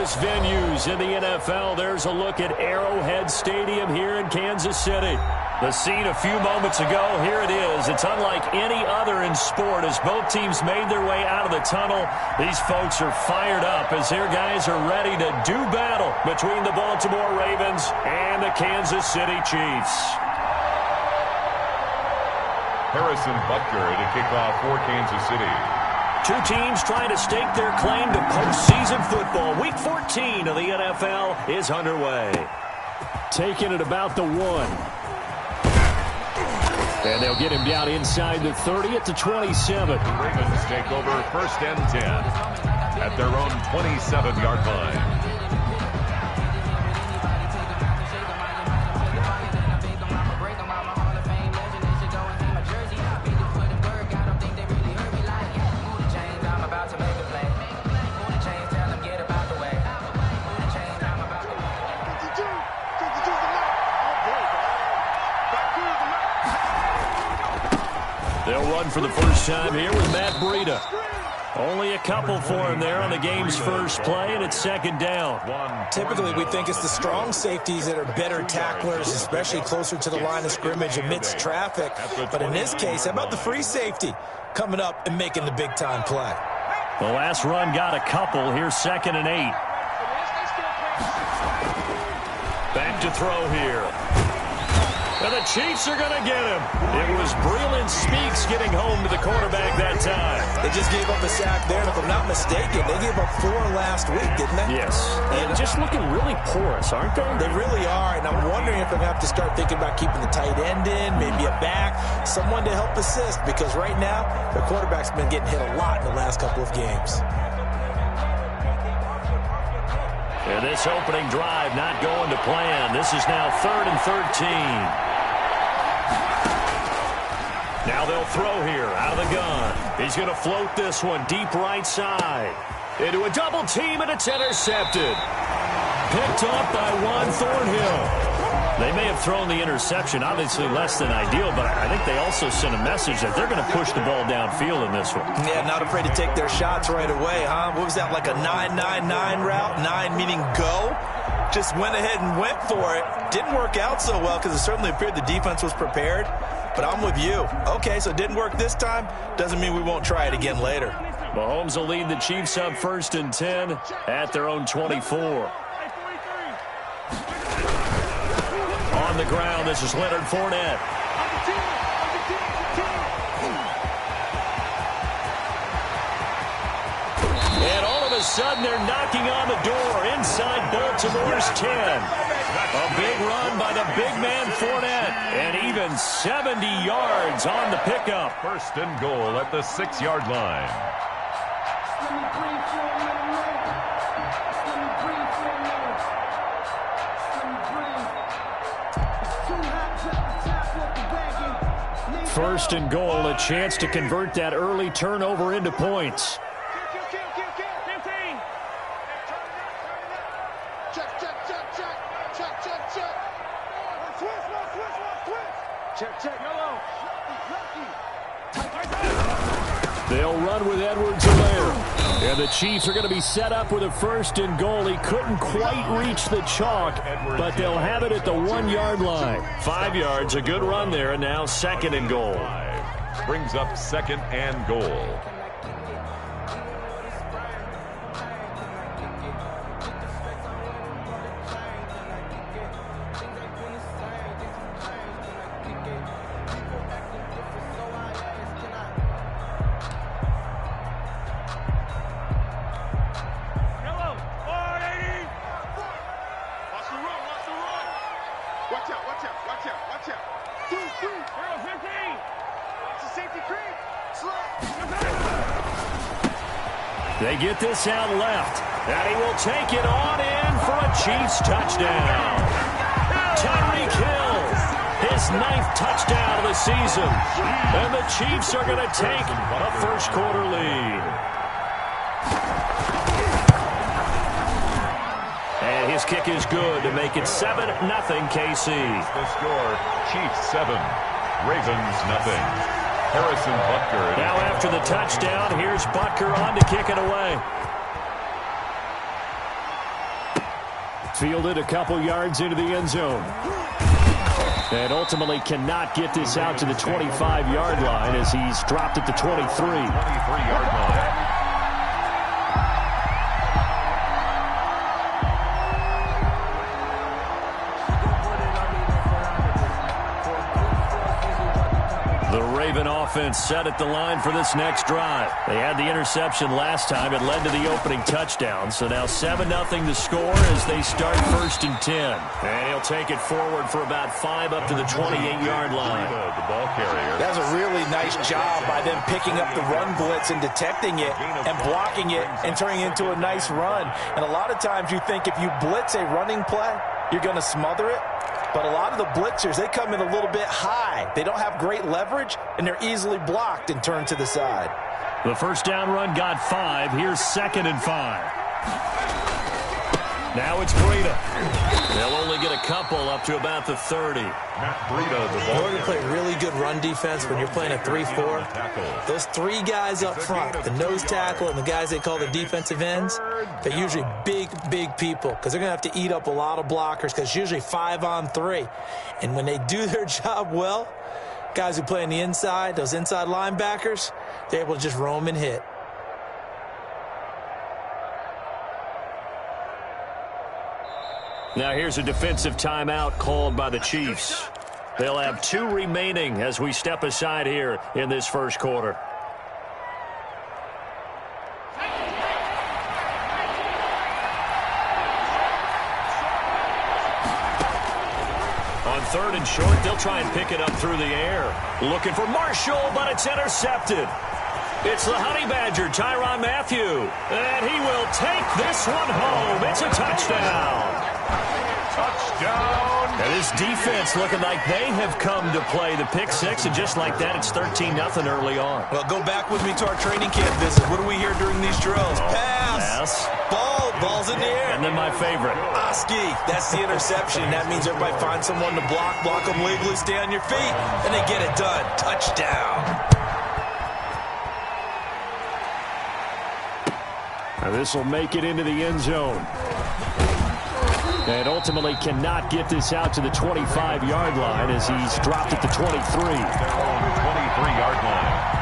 biggest venues in the NFL. There's a look at Arrowhead Stadium here in Kansas City. The scene a few moments ago, here it is. It's unlike any other in sport as both teams made their way out of the tunnel. These folks are fired up as their guys are ready to do battle between the Baltimore Ravens and the Kansas City Chiefs. Harrison Butker to kick off for Kansas City. Two teams trying to stake their claim to postseason football. Week 14 of the NFL is underway. Taking it about the 1. And they'll get him down inside the 30 at the 27. The Ravens take over 1st and 10 at their own 27-yard line. They'll run for the first time here with Matt Breida. Only a couple for him there on the game's first play, and it's 2nd down. Typically, we think it's the strong safeties that are better tacklers, especially closer to the line of scrimmage amidst traffic. But in this case, how about the free safety coming up and making the big-time play? The last run got a couple. Here's 2nd and 8. Back to throw here. And the Chiefs are going to get him. It was Breeland Speaks getting home to the quarterback that time. They just gave up a sack there, and if I'm not mistaken, they gave up 4 last week, didn't they? Yes. And just looking really porous, aren't they? They really are, and I'm wondering if they're going to have to start thinking about keeping the tight end in, maybe a back, someone to help assist, because right now, their quarterback's been getting hit a lot in the last couple of games. And this opening drive not going to plan. This is now 3rd and 13. Now they'll throw here out of the gun. He's going to float this one deep right side. Into a double team, and it's intercepted. Picked off by Juan Thornhill. They may have thrown the interception, obviously less than ideal, but I think they also sent a message that they're going to push the ball downfield in this one. Yeah, not afraid to take their shots right away, huh? What was that, like a 9-9-9 route? 9 meaning go? Just went ahead and went for it. Didn't work out so well because it certainly appeared the defense was prepared. But I'm with you. Okay, so it didn't work this time. Doesn't mean we won't try it again later. Mahomes will lead the Chiefs up 1st and 10 at their own 24. On the ground, this is Leonard Fournette. And all of a sudden, they're knocking on the door inside Baltimore's 10. A big run by the big man Fournette, and even 70 yards on the pickup. 1st and goal at the 6-yard line. First and goal, a chance to convert that early turnover into points. They'll run with Edwards-Helaire. And the Chiefs are going to be set up with a 1st and goal. He couldn't quite reach the chalk, but they'll have it at the 1-yard line. 5 yards, a good run there, and now 2nd and goal. Brings up 2nd and goal. They get this out left, and he will take it on in for a Chiefs touchdown. Tyreek Hill, his 9th touchdown of the season, and the Chiefs are going to take a first-quarter lead. And his kick is good to make it 7-0 KC. The score, Chiefs 7, Ravens nothing. Harrison Butker. Now after the touchdown, here's Butker on to kick it away. Fielded a couple yards into the end zone. And ultimately cannot get this out to the 25-yard line as he's dropped at the 23. 23-yard line. Offense set at the line for this next drive. They had the interception last time. It led to the opening touchdown. So now 7-0 the score as they start 1st and 10. And he'll take it forward for about 5 up to the 28-yard line. The ball carrier. That was a really nice job by them picking up the run blitz and detecting it and blocking it and turning it into a nice run. And a lot of times you think if you blitz a running play, you're going to smother it. But a lot of the blitzers, they come in a little bit high. They don't have great leverage, and they're easily blocked and turned to the side. The first down run got 5. Here's 2nd and 5. Now it's Breida. They'll only get a couple up to about the 30. Breida, the In ball order to play really good run defense when you're playing a 3-4, those 3 guys up front, the nose tackle and the guys they call the defensive ends, they're usually big people because they're going to have to eat up a lot of blockers because it's usually 5-on-3. And when they do their job well, guys who play on the inside, those inside linebackers, they're able to just roam and hit. Now here's a defensive timeout called by the Chiefs. They'll have 2 remaining as we step aside here in this first quarter. On 3rd and short, they'll try and pick it up through the air. Looking for Marshall, but it's intercepted. It's the Honey Badger, Tyrann Mathieu. And he will take this one home. It's a touchdown. Touchdown. And this defense looking like they have come to play the pick 6, and just like that, it's 13-0 early on. Well, go back with me to our training camp visit. What do we hear during these drills? Pass. Ball's in the air. And then my favorite. Oski, that's the interception. That means everybody finds someone to block them legally, stay on your feet, and they get it done. Touchdown. Now this will make it into the end zone. And ultimately cannot get this out to the 25-yard line as he's dropped at the 23. Their own 23-yard line.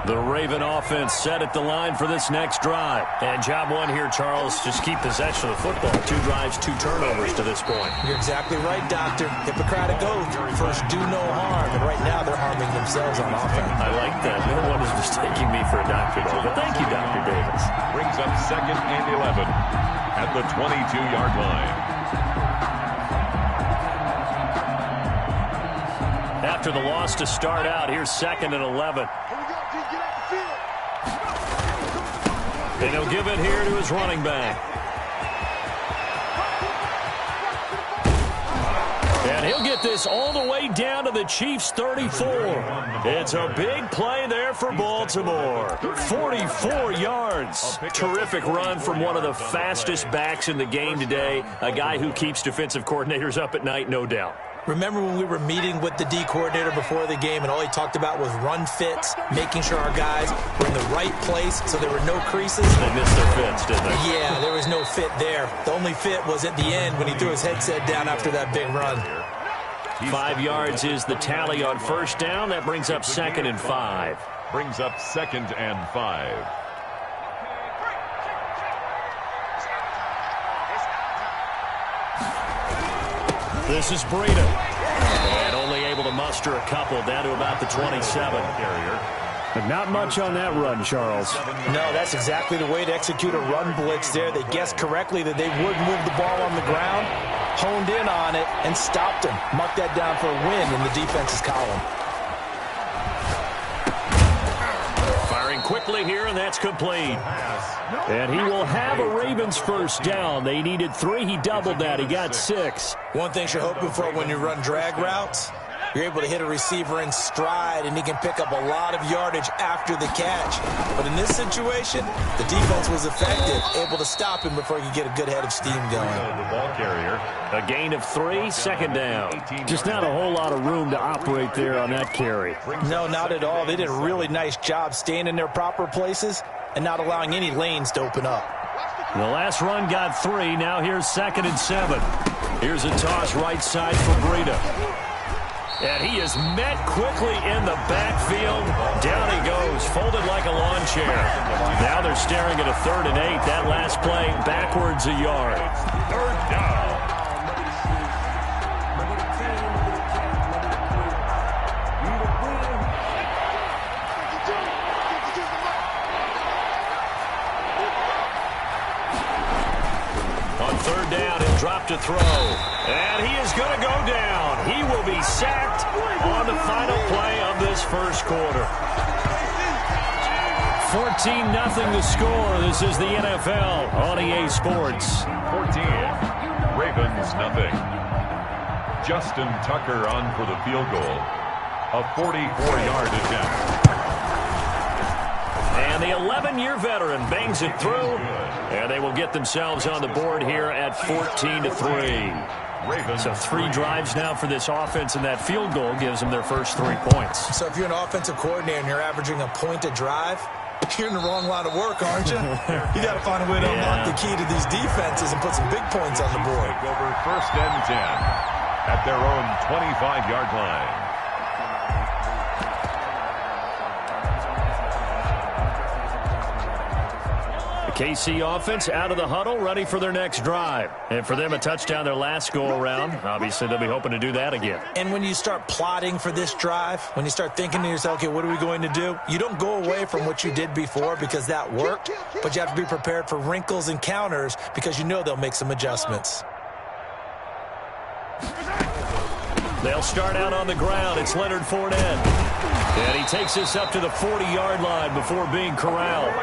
The Raven offense set at the line for this next drive. And job one here, Charles, just keep possession of the football. 2 drives, 2 turnovers to this point. You're exactly right, Doctor. Hippocratic oath. First, do no harm. And right now, they're harming themselves on offense. I like that. No one is mistaking me for a doctor, though. But thank you, Dr. Davis. Brings up 2nd and 11 at the 22-yard line. After the loss to start out, here's 2nd and 11. And he'll give it here to his running back. And he'll get this all the way down to the Chiefs' 34. It's a big play there for Baltimore. 44 yards. Terrific run from one of the fastest backs in the game today. A guy who keeps defensive coordinators up at night, no doubt. Remember when we were meeting with the D coordinator before the game and all he talked about was run fits, making sure our guys were in the right place so there were no creases? They missed their fits, didn't they? Yeah, there was no fit there. The only fit was at the end when he threw his headset down after that big run. 5 yards is the tally on first down. That brings up 2nd and 5. Brings up 2nd and 5. This is Breida. And only able to muster a couple down to about the 27. But not much on that run, Charles. No, that's exactly the way to execute a run blitz there. They guessed correctly that they would move the ball on the ground, honed in on it, and stopped him. Marked that down for a win in the defense's column. Firing quickly here, and that's complete. And he will have a Ravens first down. They needed 3. He doubled that. He got 6. One thing you're hoping for when you run drag routes, You're able to hit a receiver in stride, and he can pick up a lot of yardage after the catch. But in this situation, the defense was effective, able to stop him before he could get a good head of steam going. The ball carrier. A gain of 3, second down. Just not a whole lot of room to operate there on that carry. No, not at all. They did a really nice job staying in their proper places and not allowing any lanes to open up. The last run got 3. Now here's 2nd and 7. Here's a toss right side for Breida. And he is met quickly in the backfield. Down he goes, folded like a lawn chair. Now they're staring at a 3rd and 8. That last play backwards a yard. 3rd down. On 3rd down, he'll drop to throw. And he is going to go down. He will be sacked on the final play of this first quarter. 14-0 the score. This is the NFL on EA Sports. 14. Ravens nothing. Justin Tucker on for the field goal. A 44-yard attempt. And the 11-year veteran bangs it through. And they will get themselves on the board here at 14-3. So 3 drives now for this offense, and that field goal gives them their first 3 points. So if you're an offensive coordinator and you're averaging a point a drive, you're in the wrong line of work, aren't you? You got to find a way to unlock the key to these defenses and put some big points on the board. Take over 1st and 10 at their own 25-yard line. KC offense out of the huddle, ready for their next drive. And for them, a touchdown their last go-around. Obviously, they'll be hoping to do that again. And when you start plotting for this drive, when you start thinking to yourself, okay, what are we going to do? You don't go away from what you did before because that worked, but you have to be prepared for wrinkles and counters because you know they'll make some adjustments. They'll start out on the ground. It's Leonard Fournette. And he takes this up to the 40-yard line before being corralled.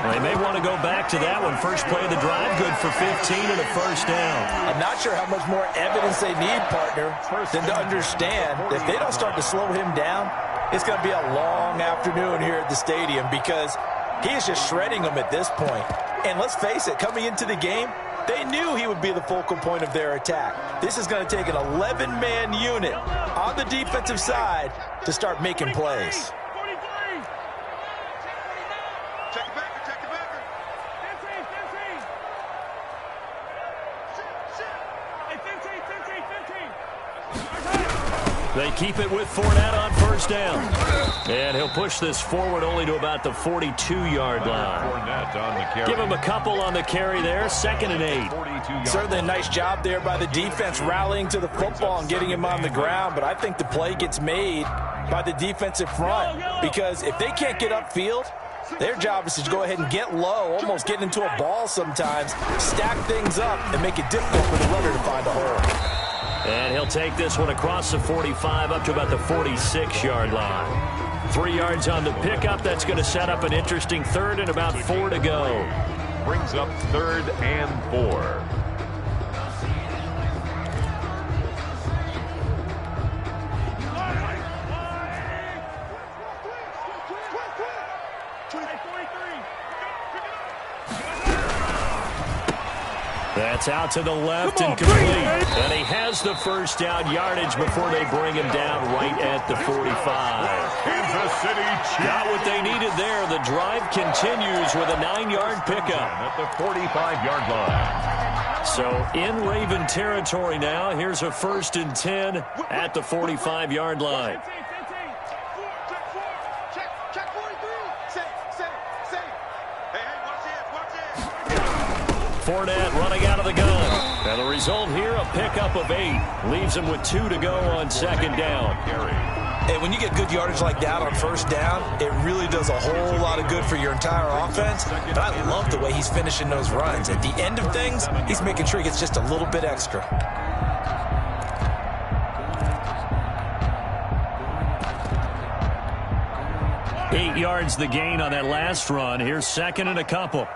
They may want to go back to that one. First play of the drive, good for 15 and a first down. I'm not sure how much more evidence they need, partner, than to understand that if they don't start to slow him down, it's going to be a long afternoon here at the stadium because he is just shredding them at this point. And let's face it, coming into the game, they knew he would be the focal point of their attack. This is going to take an 11-man unit on the defensive side to start making plays. They keep it with Fournette on first down. And he'll push this forward only to about the 42-yard line. Fournette on the carry. Give him a couple on the carry there. 2nd and 8. Certainly a nice job there by the defense rallying to the football and getting him on the ground. But I think the play gets made by the defensive front because if they can't get upfield, their job is to go ahead and get low, almost get into a ball sometimes, stack things up, and make it difficult for the runner to find a hole. And he'll take this one across the 45 up to about the 46-yard line. 3 yards on the pickup. That's going to set up an interesting 3rd and about 4 to go. Brings up 3rd and 4. That's out to the left and complete. And he has the first down yardage before they bring him down right at the 45. Kansas City Got what they needed there. The drive continues with a 9-yard pickup. at the 45-yard line. So in Raven territory now. Here's a 1st and 10 at the 45-yard line. Fournette running out of the gun. And the result here, a pickup of 8. Leaves him with 2 to go on 2nd down. And when you get good yardage like that on first down, it really does a whole lot of good for your entire offense. But I love the way he's finishing those runs. At the end of things, he's making sure he gets just a little bit extra. Eight yards the gain on that last run. Here's 2nd and a couple.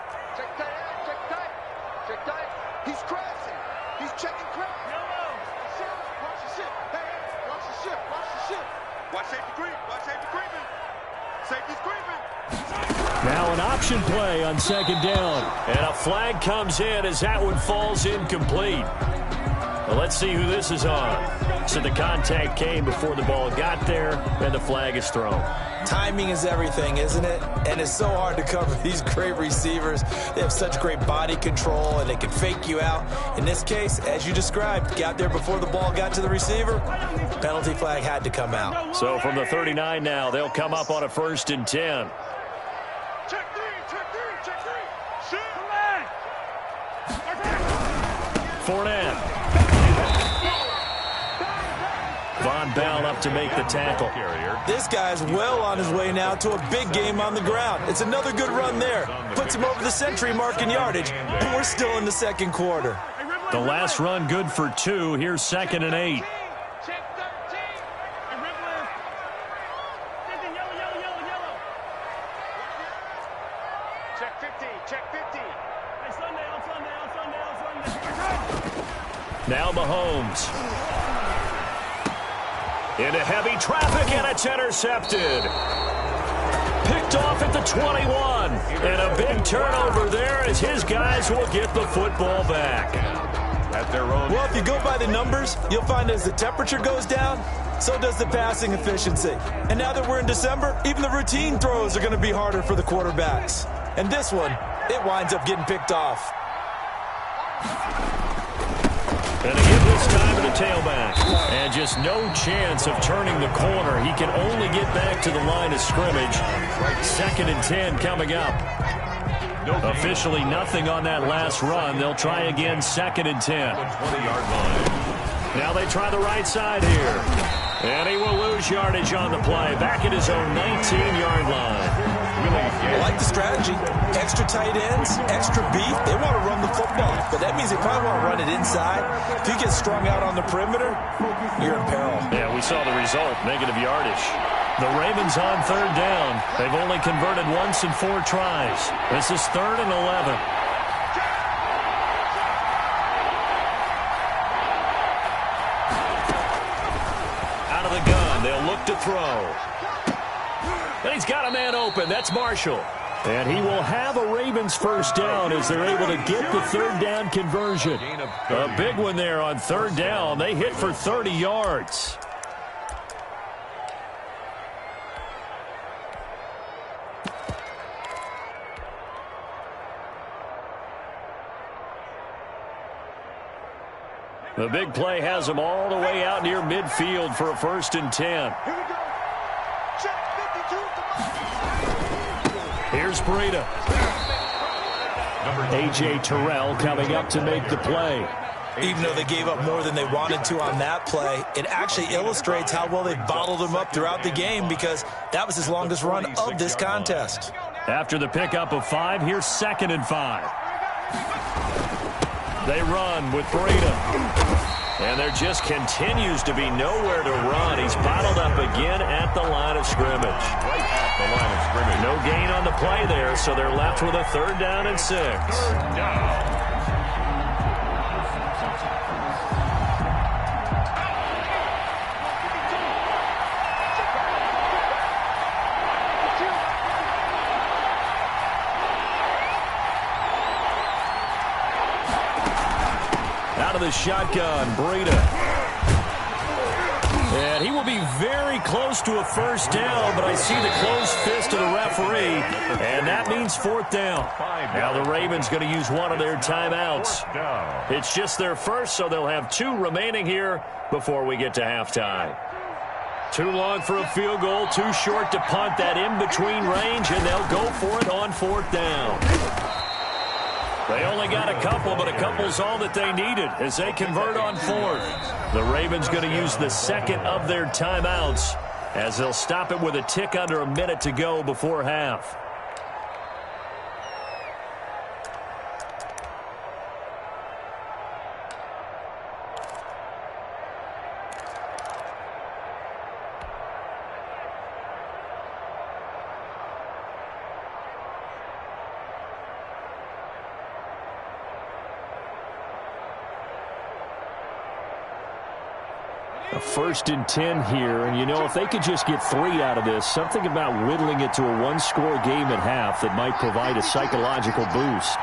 Now an option play on second down. And a flag comes in as that one falls incomplete. Well, let's see who this is on. So the contact came before the ball got there, and the flag is thrown. Timing is everything, isn't it? And it's so hard to cover these great receivers. They have such great body control, and they can fake you out. In this case, as you described, got there before the ball got to the receiver. Penalty flag had to come out. So from the 39 now, they'll come up on a 1st and 10. Fournette. Von Bell up to make the tackle. This guy's well on his way now to a big game on the ground. It's another good run there. Puts him over the century mark in yardage, and we're still in the second quarter. The last run good for 2. Here's 2nd and 8. Now Mahomes. Into heavy traffic, and it's intercepted. Picked off at the 21. And a big turnover there as his guys will get the football back. At their own. Well, if you go by the numbers, you'll find as the temperature goes down, so does the passing efficiency. And now that we're in December, even the routine throws are going to be harder for the quarterbacks. And this one, it winds up getting picked off. And again this time to the tailback. And just no chance of turning the corner. He can only get back to the line of scrimmage. 2nd and 10 coming up. Officially nothing on that last run. They'll try again 2nd and 10. 20-yard line. Now they try the right side here. And he will lose yardage on the play. Back at his own 19-yard line. I like the strategy. Extra tight ends, extra beef. They want to run the football, but that means they probably want to run it inside. If you get strung out on the perimeter, you're in peril. Yeah, we saw the result, negative yardage. The Ravens on 3rd down. They've only converted once in 4 tries. This is 3rd and 11. Out of the gun, they'll look to throw. And he's got a man open. That's Marshall. And he will have a Ravens 1st down as they're able to get the 3rd down conversion. A big one there on 3rd down. They hit for 30 yards. The big play has them all the way out near midfield for a 1st and 10. Here's Breida. A.J. Terrell coming up to make the play. Even though they gave up more than they wanted to on that play, it actually illustrates how well they bottled him up throughout the game because that was his longest run of this contest. After the pickup of 5, here's 2nd and 5. They run with Breida. And there just continues to be nowhere to run. He's bottled up again at the line of scrimmage. Right at the line of scrimmage. No gain on the play there, so they're left with a 3rd down and 6. Down. Out of the shotgun, Breida. And he will be very close to a 1st down, but I see the closed fist of the referee, and that means 4th down. Now the Ravens going to use one of their timeouts. It's just their first, so they'll have 2 remaining here before we get to halftime. Too long for a field goal, too short to punt that in-between range, and they'll go for it on 4th down. They only got a couple, but a couple's all that they needed as they convert on 4th. The Ravens going to use the 2nd of their timeouts as they'll stop it with a tick under a minute to go before half. A 1st and 10 here, and if they could just get 3 out of this, something about whittling it to a one-score game at half that might provide a psychological boost.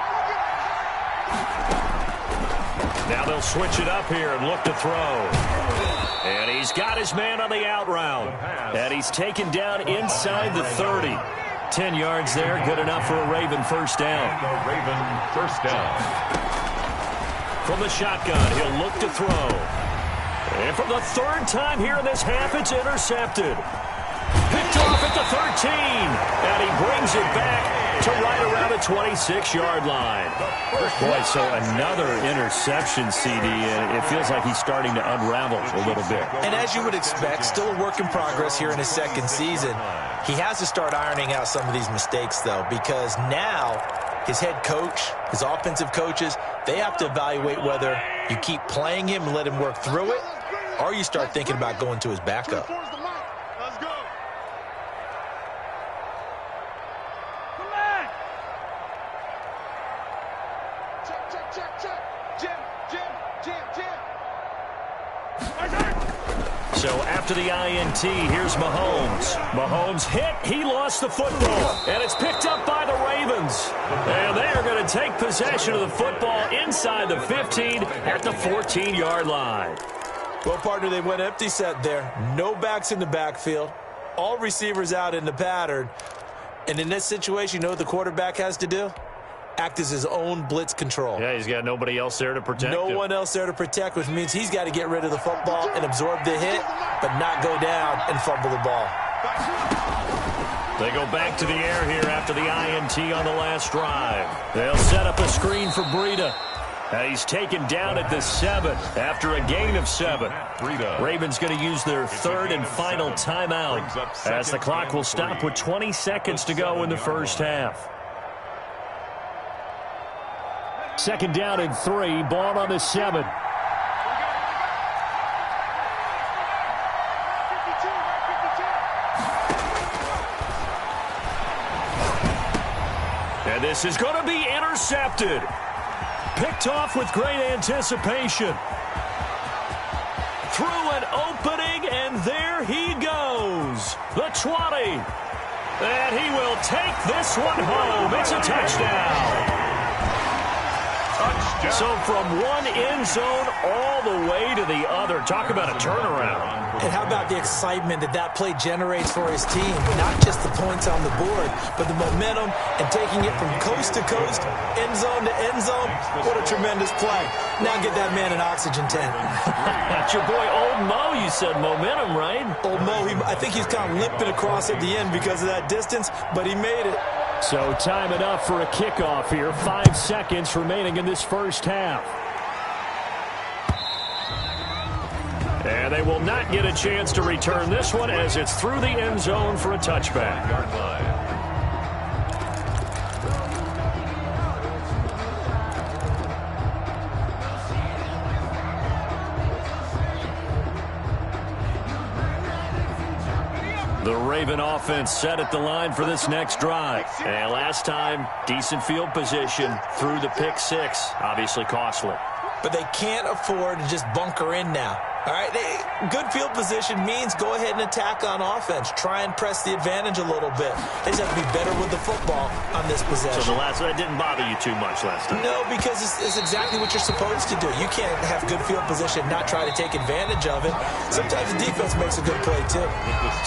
Now they'll switch it up here and look to throw. And he's got his man on the out route. And he's taken down inside the 30. 10 yards there, good enough for a Raven first down. Raven first down. From the shotgun, he'll look to throw. And for the 3rd time here in this half, it's intercepted. Picked off at the 13. And he brings it back to right around the 26-yard line. Boy, so another interception, CD, and it feels like he's starting to unravel a little bit. And as you would expect, still a work in progress here in his 2nd season. He has to start ironing out some of these mistakes, though, because now his head coach, his offensive coaches, they have to evaluate whether you keep playing him and let him work through it, or you start thinking about going to his backup. So after the INT, here's Mahomes. Mahomes hit. He lost the football. And it's picked up by the Ravens. And they are going to take possession of the football inside the 15 at the 14-yard line. Well, partner, they went empty set there. No backs in the backfield. All receivers out in the pattern. And in this situation, you know what the quarterback has to do? Act as his own blitz control. Yeah, he's got nobody else there to protect him. No one else there to protect, which means he's got to get rid of the football and absorb the hit, but not go down and fumble the ball. They go back to the air here after the INT on the last drive. They'll set up a screen for Breida. And he's taken down at the 7 after a gain of 7. Ravens going to use their 3rd and final timeout as the clock will stop with 20 seconds to go in the first half. 2nd down and 3, ball on the 7. And this is going to be intercepted. Picked off with great anticipation. Through an opening, and there he goes. The 20. And he will take this one home. It's a touchdown. So from one end zone all the way to the other. Talk about a turnaround. And how about the excitement that play generates for his team? Not just the points on the board, but the momentum and taking it from coast to coast, end zone to end zone. What a tremendous play. Now get that man an oxygen tent. That's your boy Old Mo, you said momentum, right? Old Mo, I think he's kind of limping across at the end because of that distance, but he made it. So time enough for a kickoff here. 5 seconds remaining in this first half. And they will not get a chance to return this one as it's through the end zone for a touchback. Yard line. The Raven offense set at the line for this next drive. And last time, decent field position through the pick 6. Obviously costly. But they can't afford to just bunker in now. All right, good field position means go ahead and attack on offense. Try and press the advantage a little bit. They just have to be better with the football on this possession. So that didn't bother you too much last time? No, because it's exactly what you're supposed to do. You can't have good field position and not try to take advantage of it. Sometimes the defense makes a good play, too.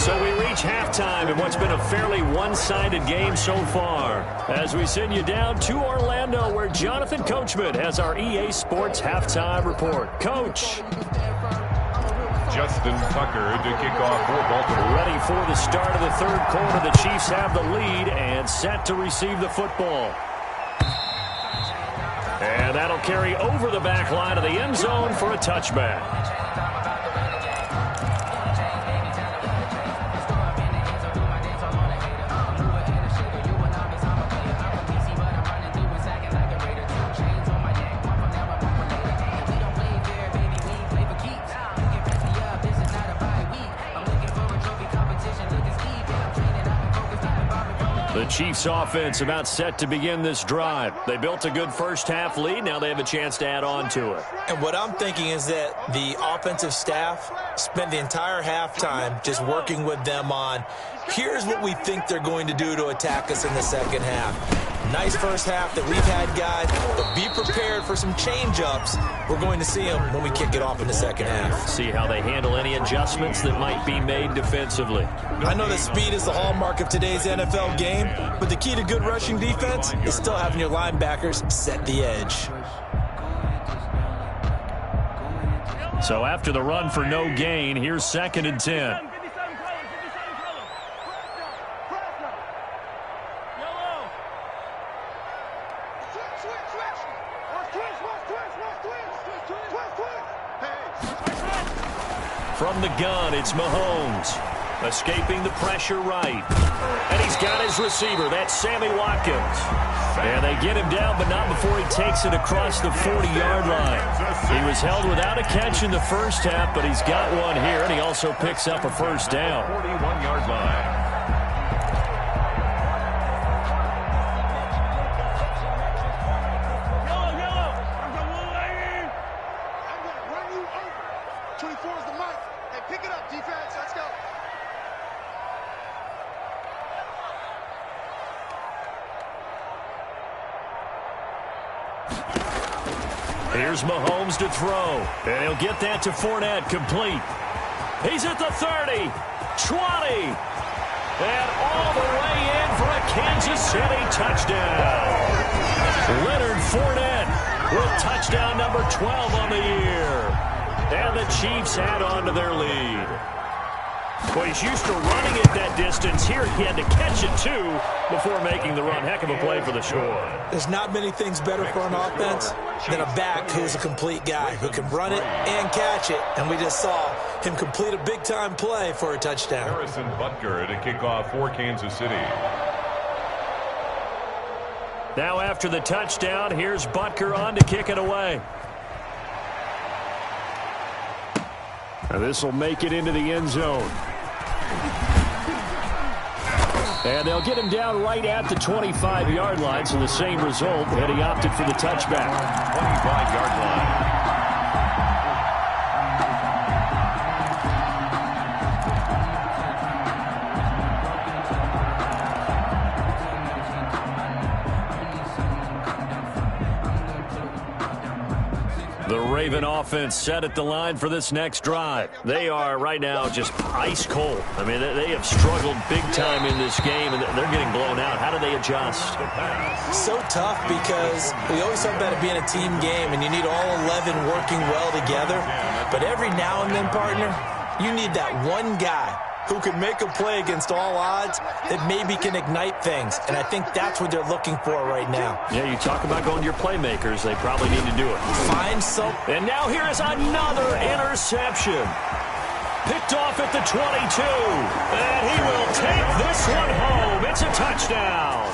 So we reach halftime in what's been a fairly one-sided game so far. As we send you down to Orlando, where Jonathan Coachman has our EA Sports halftime report. Coach. Justin Tucker to kick off for Baltimore. Ready for the start of the 3rd quarter. The Chiefs have the lead and set to receive the football. And that'll carry over the back line of the end zone for a touchback. The Chiefs offense about set to begin this drive. They built a good first-half lead. Now they have a chance to add on to it. And what I'm thinking is that the offensive staff spent the entire halftime just working with them on, here's what we think they're going to do to attack us in the second half. Nice first half that we've had, guys, but be prepared for some change-ups. We're going to see them when we kick it off in the second half. See how they handle any adjustments that might be made defensively. I know that speed is the hallmark of today's NFL game, but the key to good rushing defense is still having your linebackers set the edge. So after the run for no gain, here's 2nd and 10. From the gun, it's Mahomes. Escaping the pressure right. And he's got his receiver. That's Sammy Watkins. And they get him down, but not before he takes it across the 40-yard line. He was held without a catch in the first half, but he's got one here, and he also picks up a first down. 41-yard line. Here's Mahomes to throw, and he'll get that to Fournette, complete. He's at the 30, 20, and all the way in for a Kansas City touchdown. Leonard Fournette with touchdown number 12 on the year. And the Chiefs add on to their lead. Well, he's used to running at that distance. Here he had to catch it, too, before making the run. Heck of a play for the score. There's not many things better for an offense than a back who's a complete guy who can run it and catch it. And we just saw him complete a big-time play for a touchdown. Harrison Butker to kick off for Kansas City. Now after the touchdown, here's Butker on to kick it away. Now this will make it into the end zone. And they'll get him down right at the 25-yard line, so the same result, and he opted for the touchback. 25-yard line. The Raven offense set at the line for this next drive. They are right now just ice cold. I mean, they have struggled big time in this game, and they're getting blown out. How do they adjust? So tough because we always talk about it being a team game, and you need all 11 working well together. But every now and then, partner, you need that one guy who can make a play against all odds that maybe can ignite things. And I think that's what they're looking for right now. Yeah, you talk about going to your playmakers. They probably need to do it. Find some. And now here is another interception. Picked off at the 22. And he will take this one home. It's a touchdown.